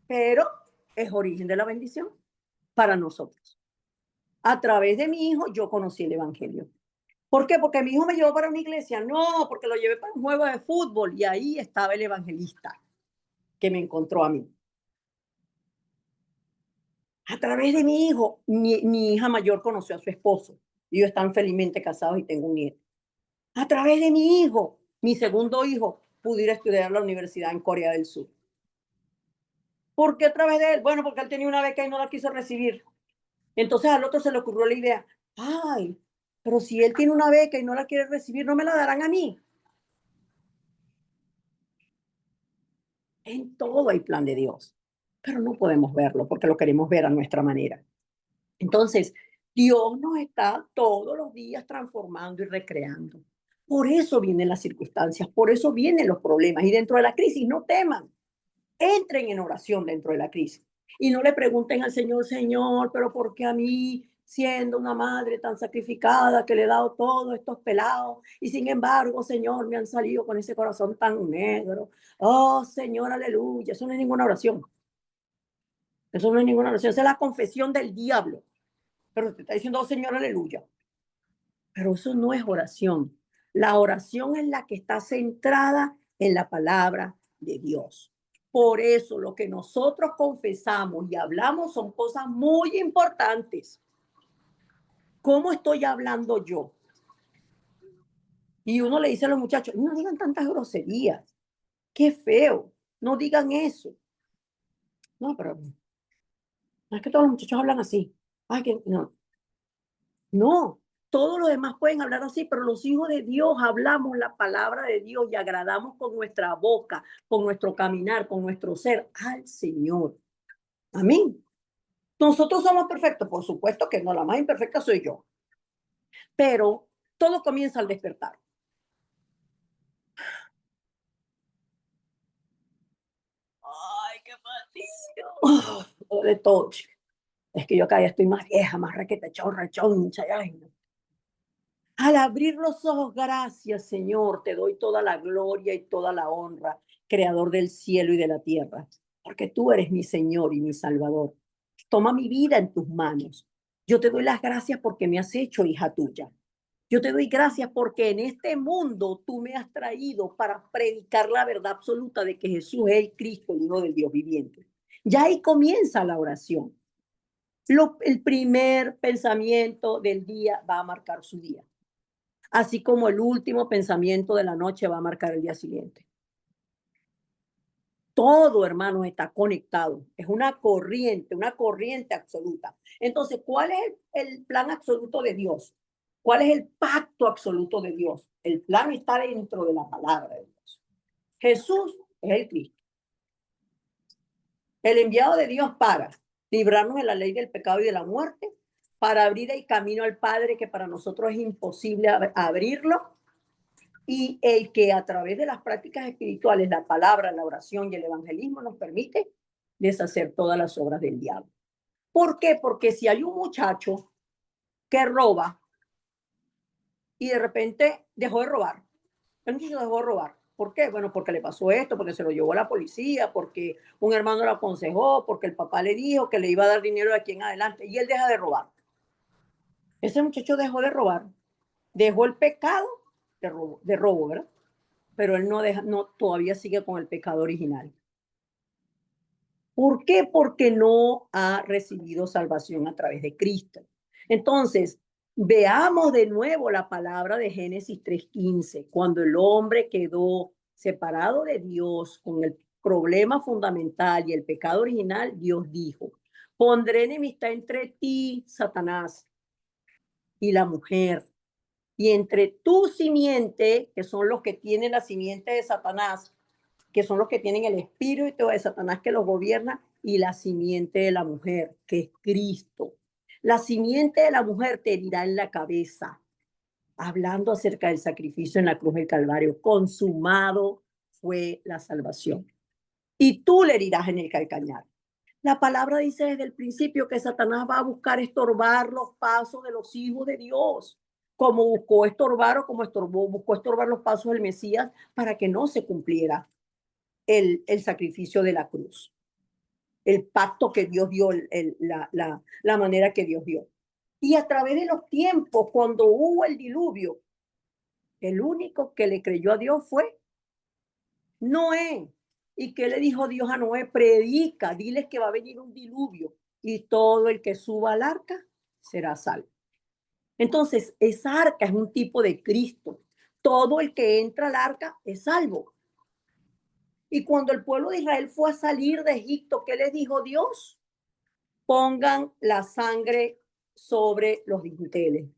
Pero es origen de la bendición para nosotros. A través de mi hijo yo conocí el Evangelio. ¿Por qué? Porque mi hijo me llevó para una iglesia. No, porque lo llevé para un juego de fútbol y ahí estaba el evangelista que me encontró a mí. A través de mi hijo, mi hija mayor conoció a su esposo. Y ellos están felizmente casados y tengo un nieto. A través de mi hijo, mi segundo hijo, pude ir a estudiar a la universidad en Corea del Sur. ¿Por qué a través de él? Bueno, porque él tenía una beca y no la quiso recibir. Entonces al otro se le ocurrió la idea, pero si él tiene una beca y no la quiere recibir, ¿no me la darán a mí? En todo hay plan de Dios, pero no podemos verlo porque lo queremos ver a nuestra manera. Entonces, Dios nos está todos los días transformando y recreando. Por eso vienen las circunstancias, por eso vienen los problemas. Y dentro de la crisis, no teman, entren en oración dentro de la crisis. Y no le pregunten al Señor, Señor, pero ¿por qué a mí, siendo una madre tan sacrificada, que le he dado todos estos pelados, y sin embargo, Señor, me han salido con ese corazón tan negro? Oh, Señor, aleluya. Eso no es ninguna oración. Eso no es ninguna oración. Esa es la confesión del diablo. Pero te está diciendo, oh, Señor, aleluya. Pero eso no es oración. La oración es la que está centrada en la palabra de Dios. Por eso lo que nosotros confesamos y hablamos son cosas muy importantes. ¿Cómo estoy hablando yo? Y uno le dice a los muchachos, no digan tantas groserías. Qué feo. No digan eso. No, pero no es que todos los muchachos hablan así. Que no. No, todos los demás pueden hablar así, pero los hijos de Dios hablamos la palabra de Dios y agradamos con nuestra boca, con nuestro caminar, con nuestro ser al Señor. Amén. Nosotros somos perfectos, por supuesto que no, la más imperfecta soy yo, pero todo comienza al despertar. Ay, qué fastidio. Oh, de todo, chica. Es que yo cada día estoy más vieja, más requeta, chorra, choncha, ay, no. Al abrir los ojos, gracias, Señor, te doy toda la gloria y toda la honra, Creador del cielo y de la tierra, porque tú eres mi Señor y mi Salvador. Toma mi vida en tus manos. Yo te doy las gracias porque me has hecho hija tuya. Yo te doy gracias porque en este mundo tú me has traído para predicar la verdad absoluta de que Jesús es el Cristo, el Hijo del Dios viviente. Ya ahí comienza la oración. El primer pensamiento del día va a marcar su día, así como el último pensamiento de la noche va a marcar el día siguiente. Todo, hermanos, está conectado. Es una corriente absoluta. Entonces, ¿cuál es el plan absoluto de Dios? ¿Cuál es el pacto absoluto de Dios? El plan está dentro de la palabra de Dios. Jesús es el Cristo, el enviado de Dios para librarnos de la ley del pecado y de la muerte, para abrir el camino al Padre que para nosotros es imposible abrirlo, y el que a través de las prácticas espirituales, la palabra, la oración y el evangelismo nos permite deshacer todas las obras del diablo. ¿Por qué? Porque si hay un muchacho que roba y de repente dejó de robar, el muchacho dejó de robar. ¿Por qué? Bueno, porque le pasó esto, porque se lo llevó a la policía, porque un hermano lo aconsejó, porque el papá le dijo que le iba a dar dinero de aquí en adelante y él deja de robar. Ese muchacho dejó de robar, dejó el pecado de robo, ¿verdad? Pero él todavía sigue con el pecado original. ¿Por qué? Porque no ha recibido salvación a través de Cristo. Entonces, veamos de nuevo la palabra de Génesis 3:15, cuando el hombre quedó separado de Dios con el problema fundamental y el pecado original, Dios dijo, pondré enemistad entre ti, Satanás, y la mujer, y entre tu simiente, que son los que tienen la simiente de Satanás, que son los que tienen el espíritu de Satanás que los gobierna, y la simiente de la mujer, que es Cristo. La simiente de la mujer te herirá en la cabeza, hablando acerca del sacrificio en la cruz del Calvario. Consumado fue la salvación. Y tú le herirás en el calcañar. La palabra dice desde el principio que Satanás va a buscar estorbar los pasos de los hijos de Dios, como buscó estorbar o como buscó estorbar los pasos del Mesías para que no se cumpliera el sacrificio de la cruz, el pacto que Dios dio, la manera que Dios dio. Y a través de los tiempos, cuando hubo el diluvio, el único que le creyó a Dios fue Noé. ¿Y qué le dijo Dios a Noé? Predica, diles que va a venir un diluvio y todo el que suba al arca será salvo. Entonces, esa arca es un tipo de Cristo. Todo el que entra al arca es salvo. Y cuando el pueblo de Israel fue a salir de Egipto, ¿qué les dijo Dios? Pongan la sangre sobre los dinteles,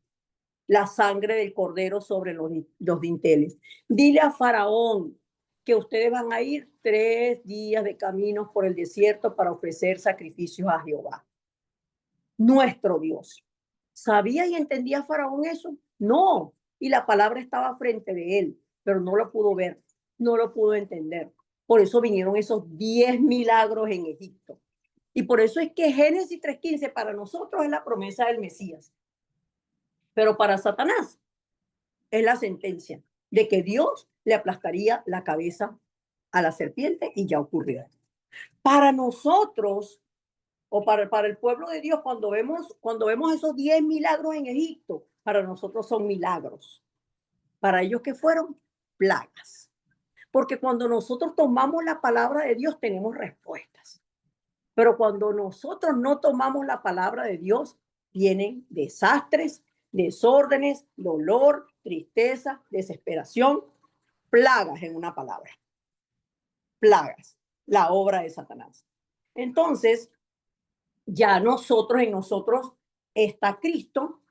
la sangre del cordero sobre los dinteles. Dile a Faraón que ustedes van a ir 3 días de camino por el desierto para ofrecer sacrificios a Jehová, nuestro Dios. ¿Sabía y entendía Faraón eso? No. Y la palabra estaba frente de él, pero no lo pudo ver, no lo pudo entender. Por eso vinieron esos 10 milagros en Egipto. Y por eso es que Génesis 3:15 para nosotros es la promesa del Mesías. Pero para Satanás es la sentencia de que Dios le aplastaría la cabeza a la serpiente y ya ocurrió. Para nosotros, o para el pueblo de Dios, cuando vemos esos 10 milagros en Egipto, para nosotros son milagros. Para ellos, que fueron plagas. Porque cuando nosotros tomamos la palabra de Dios, tenemos respuestas. Pero cuando nosotros no tomamos la palabra de Dios, vienen desastres, desórdenes, dolor, tristeza, desesperación, plagas en una palabra. Plagas, la obra de Satanás. Entonces, ya en nosotros está Cristo.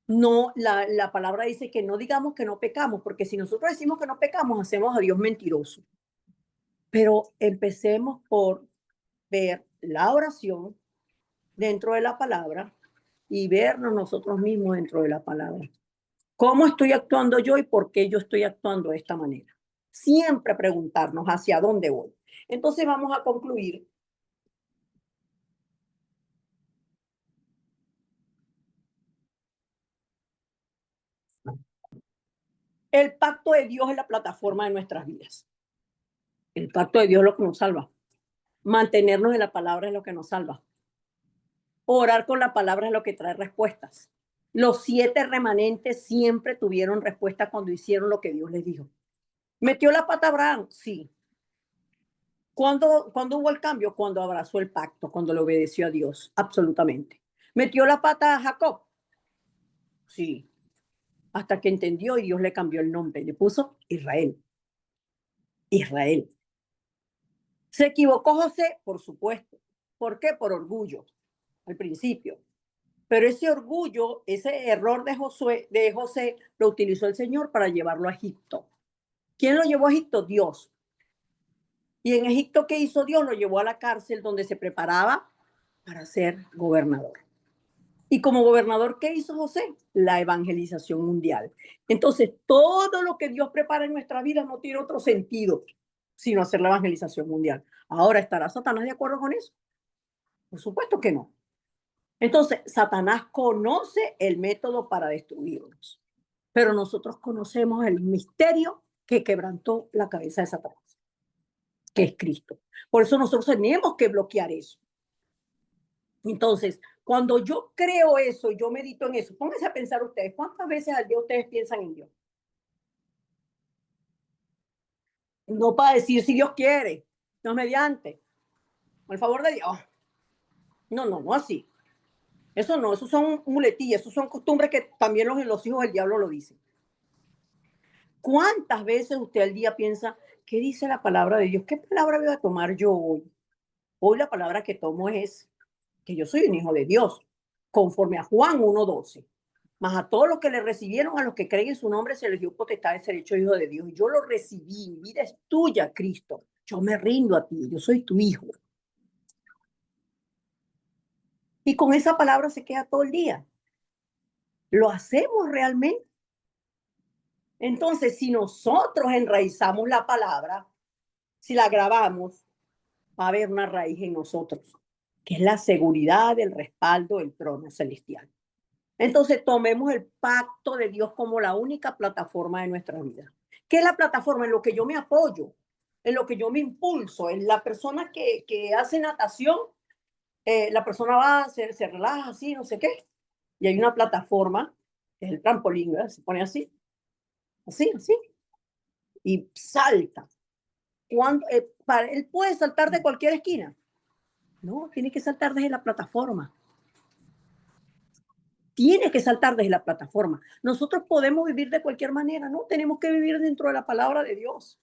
No, la palabra dice que no digamos que no pecamos, porque si nosotros decimos que no pecamos, hacemos a Dios mentiroso. Pero empecemos por ver la oración dentro de la palabra y vernos nosotros mismos dentro de la palabra. ¿Cómo estoy actuando yo y por qué yo estoy actuando de esta manera? Siempre preguntarnos hacia dónde voy. Entonces vamos a concluir El pacto de Dios es la plataforma de nuestras vidas. El pacto de Dios es lo que nos salva. Mantenernos en la palabra es lo que nos salva. Orar con la palabra es lo que trae respuestas. Los 7 remanentes siempre tuvieron respuesta cuando hicieron lo que Dios les dijo. ¿Metió la pata Abraham? Sí. ¿Cuándo hubo el cambio? Cuando abrazó el pacto, cuando le obedeció a Dios, absolutamente. ¿Metió la pata a Jacob? Sí. Hasta que entendió y Dios le cambió el nombre, le puso Israel. Israel. ¿Se equivocó José? Por supuesto. ¿Por qué? Por orgullo, al principio. Pero ese orgullo, ese error de José, lo utilizó el Señor para llevarlo a Egipto. ¿Quién lo llevó a Egipto? Dios. Y en Egipto, ¿qué hizo Dios? Lo llevó a la cárcel donde se preparaba para ser gobernador. Y como gobernador, ¿qué hizo José? La evangelización mundial. Entonces, todo lo que Dios prepara en nuestra vida no tiene otro sentido sino hacer la evangelización mundial. Ahora, ¿estará Satanás de acuerdo con eso? Por supuesto que no. Entonces, Satanás conoce el método para destruirnos, pero nosotros conocemos el misterio que quebrantó la cabeza de Satanás, que es Cristo. Por eso nosotros tenemos que bloquear eso. Entonces, cuando yo creo eso, yo medito en eso, pónganse a pensar ustedes, ¿cuántas veces al día ustedes piensan en Dios? No para decir si Dios quiere, no mediante, por el favor de Dios. No, no, no así. Eso no, eso son muletillas, eso son costumbres que también los hijos del diablo lo dicen. ¿Cuántas veces usted al día piensa, qué dice la palabra de Dios? ¿Qué palabra voy a tomar yo hoy? Hoy la palabra que tomo es que yo soy un hijo de Dios, conforme a Juan 1:12. Mas a todos los que le recibieron, a los que creen en su nombre, se les dio potestad de ser hecho hijo de Dios. Y yo lo recibí, mi vida es tuya, Cristo. Yo me rindo a ti, yo soy tu hijo. Y con esa palabra se queda todo el día. ¿Lo hacemos realmente? Entonces, si nosotros enraizamos la palabra, si la grabamos, va a haber una raíz en nosotros, que es la seguridad del respaldo del trono celestial. Entonces, tomemos el pacto de Dios como la única plataforma de nuestra vida. ¿Qué es la plataforma? En lo que yo me apoyo, en lo que yo me impulso, en la persona que hace natación, la persona va, se relaja así, no sé qué, y hay una plataforma, que es el trampolín, ¿verdad? Se pone así, así, así, y salta. Él puede saltar de cualquier esquina. No, tiene que saltar desde la plataforma. Tiene que saltar desde la plataforma. Nosotros podemos vivir de cualquier manera, no, tenemos que vivir dentro de la palabra de Dios.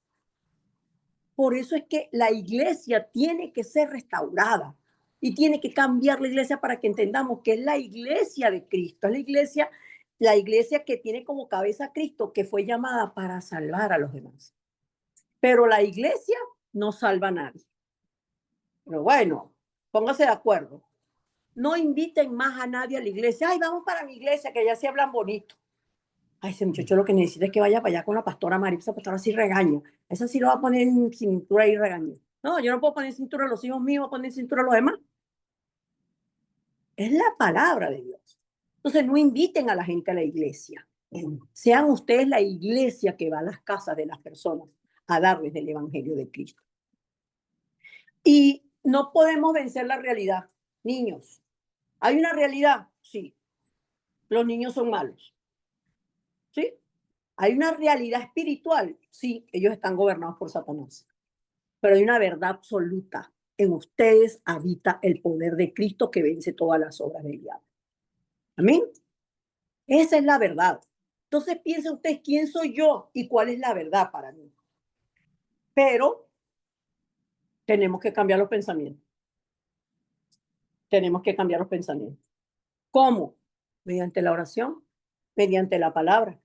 Por eso es que la iglesia tiene que ser restaurada y tiene que cambiar la iglesia para que entendamos que es la iglesia de Cristo, es la iglesia que tiene como cabeza a Cristo, que fue llamada para salvar a los demás. Pero la iglesia no salva a nadie. Pero bueno, póngase de acuerdo. No inviten más a nadie a la iglesia. Ay, vamos para mi iglesia, que ya se hablan bonito. Ay, ese muchacho lo que necesita es que vaya para allá con la pastora María. Esa pastora sí regaña. Esa sí lo va a poner en cintura y regaña. No, yo no puedo poner en cintura a los hijos míos, voy a poner en cintura a los demás. Es la palabra de Dios. Entonces, no inviten a la gente a la iglesia. Sean ustedes la iglesia que va a las casas de las personas a darles el evangelio de Cristo. Y no podemos vencer la realidad. Niños, ¿hay una realidad? Sí. Los niños son malos. ¿Sí? ¿Hay una realidad espiritual? Sí, ellos están gobernados por Satanás. Pero hay una verdad absoluta. En ustedes habita el poder de Cristo que vence todas las obras del diablo. Amén. Esa es la verdad. Entonces piensen ustedes quién soy yo y cuál es la verdad para mí. Pero tenemos que cambiar los pensamientos. Tenemos que cambiar los pensamientos. ¿Cómo? Mediante la oración, mediante la palabra.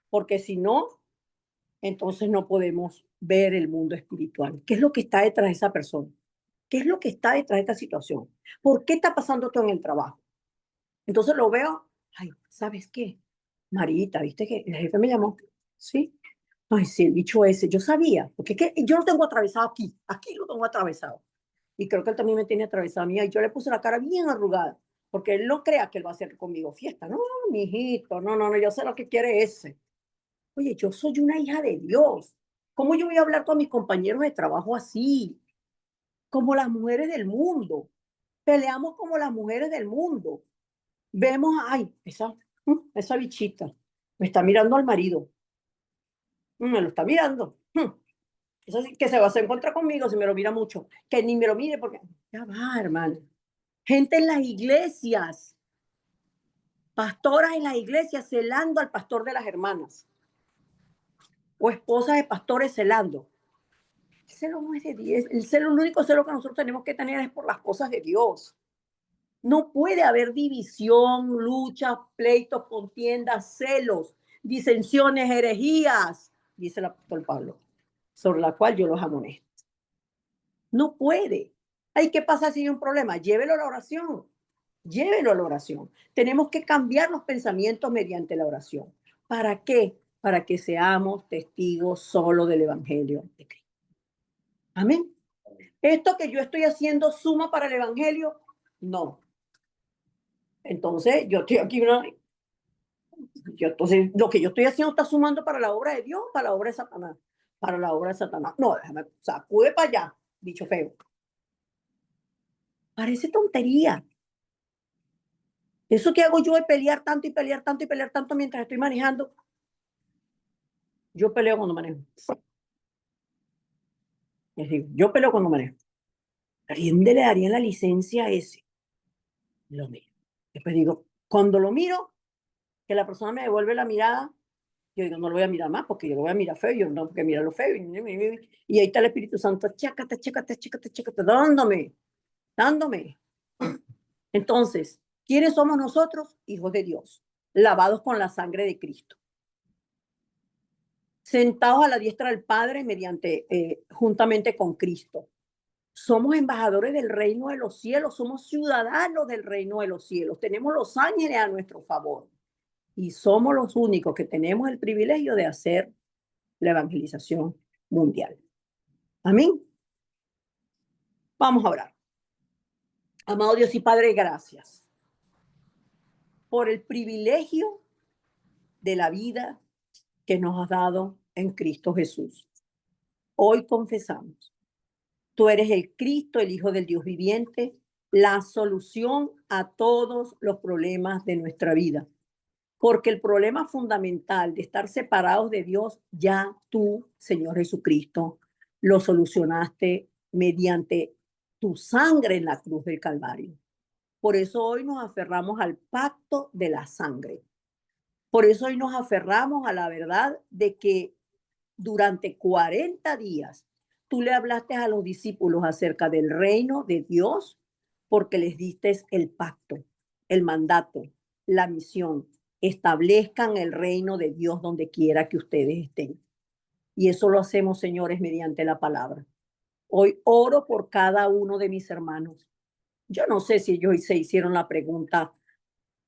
Porque si no, entonces no podemos ver el mundo espiritual. ¿Qué es lo que está detrás de esa persona? ¿Qué es lo que está detrás de esta situación? ¿Por qué está pasando esto en el trabajo? Entonces lo veo, ay, ¿sabes qué? Marita, ¿viste que el jefe me llamó? Sí. Ay, sí, el bicho ese, yo sabía, porque es que yo lo tengo atravesado aquí lo tengo atravesado. Y creo que él también me tiene atravesada a mí, y yo le puse la cara bien arrugada, porque él no crea que él va a hacer conmigo fiesta. No, mijito, no, yo sé lo que quiere ese. Oye, yo soy una hija de Dios. ¿Cómo yo voy a hablar con mis compañeros de trabajo así? Como las mujeres del mundo. Peleamos como las mujeres del mundo. Vemos, ay, esa bichita me está mirando al marido. Me lo está mirando. Eso sí, que se va a hacer en contra conmigo si me lo mira mucho. Que ni me lo mire porque, ya va, hermano. Gente en las iglesias, pastoras en las iglesias celando al pastor de las hermanas. O esposas de pastores celando. El celo no es de Dios. El celo, el único celo que nosotros tenemos que tener es por las cosas de Dios. No puede haber división, luchas, pleitos, contiendas, celos, disensiones, herejías, dice el apóstol Pablo, sobre la cual yo los amonesto. No puede. Ay, ¿qué pasa si hay un problema? Llévelo a la oración. Llévelo a la oración. Tenemos que cambiar los pensamientos mediante la oración. ¿Para qué? Para que seamos testigos solo del Evangelio de Cristo. Amén. ¿Esto que yo estoy haciendo suma para el Evangelio? No. Entonces, yo estoy aquí, entonces, lo que yo estoy haciendo está sumando para la obra de Dios, para la obra de Satanás. Para la obra de Satanás. No, déjame, sacude para allá, bicho feo. Parece tontería. Eso que hago yo de pelear tanto y pelear tanto y pelear tanto mientras estoy manejando, yo peleo cuando manejo. Les digo, yo peleo cuando manejo. ¿A quién le darían la licencia a ese? Lo miro. Después digo, cuando lo miro, que la persona me devuelve la mirada, yo digo, no lo voy a mirar más porque yo lo voy a mirar feo, yo no tengo que mirar lo feo. Y ahí está el Espíritu Santo, chácate, chácate, chácate, chácate, dándome. Entonces, ¿quiénes somos nosotros? Hijos de Dios, lavados con la sangre de Cristo, sentados a la diestra del Padre juntamente con Cristo. Somos embajadores del reino de los cielos, somos ciudadanos del reino de los cielos, tenemos los ángeles a nuestro favor y somos los únicos que tenemos el privilegio de hacer la evangelización mundial. Amén. Vamos a orar. Amado Dios y Padre, gracias por el privilegio de la vida que nos has dado en Cristo Jesús. Hoy confesamos, tú eres el Cristo, el Hijo del Dios viviente, la solución a todos los problemas de nuestra vida. Porque el problema fundamental de estar separados de Dios, ya tú, Señor Jesucristo, lo solucionaste mediante tu sangre en la cruz del Calvario. Por eso hoy nos aferramos al pacto de la sangre. Por eso hoy nos aferramos a la verdad de que durante 40 días tú le hablaste a los discípulos acerca del reino de Dios porque les diste el pacto, el mandato, la misión. Establezcan el reino de Dios donde quiera que ustedes estén. Y eso lo hacemos, señores, mediante la palabra. Hoy oro por cada uno de mis hermanos. Yo no sé si ellos se hicieron la pregunta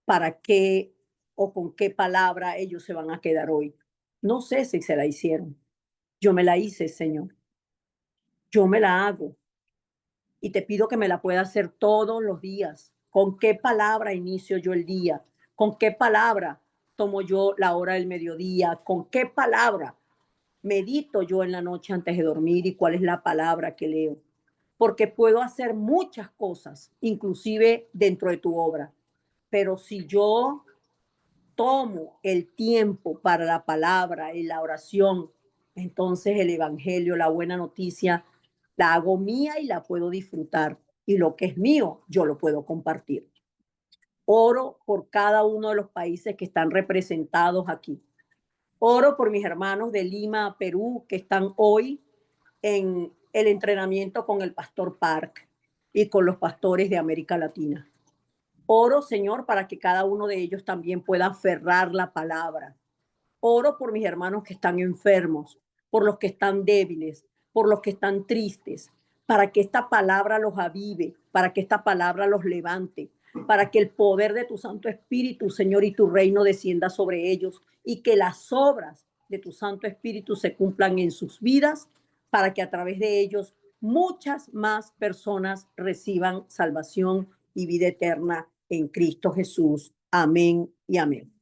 para qué o con qué palabra ellos se van a quedar hoy. No sé si se la hicieron. Yo me la hice, Señor. Yo me la hago. Y te pido que me la pueda hacer todos los días. ¿Con qué palabra inicio yo el día? ¿Con qué palabra tomo yo la hora del mediodía? ¿Con qué palabra medito yo en la noche antes de dormir? ¿Y cuál es la palabra que leo? Porque puedo hacer muchas cosas, inclusive dentro de tu obra. Pero si yo tomo el tiempo para la palabra y la oración, entonces el evangelio, la buena noticia, la hago mía y la puedo disfrutar. Y lo que es mío, yo lo puedo compartir. Oro por cada uno de los países que están representados aquí. Oro por mis hermanos de Lima, Perú, que están hoy en el entrenamiento con el pastor Park y con los pastores de América Latina. Oro, Señor, para que cada uno de ellos también pueda aferrar la palabra. Oro por mis hermanos que están enfermos, por los que están débiles, por los que están tristes, para que esta palabra los avive, para que esta palabra los levante, para que el poder de tu Santo Espíritu, Señor, y tu reino descienda sobre ellos y que las obras de tu Santo Espíritu se cumplan en sus vidas, para que a través de ellos muchas más personas reciban salvación y vida eterna en Cristo Jesús. Amén y amén.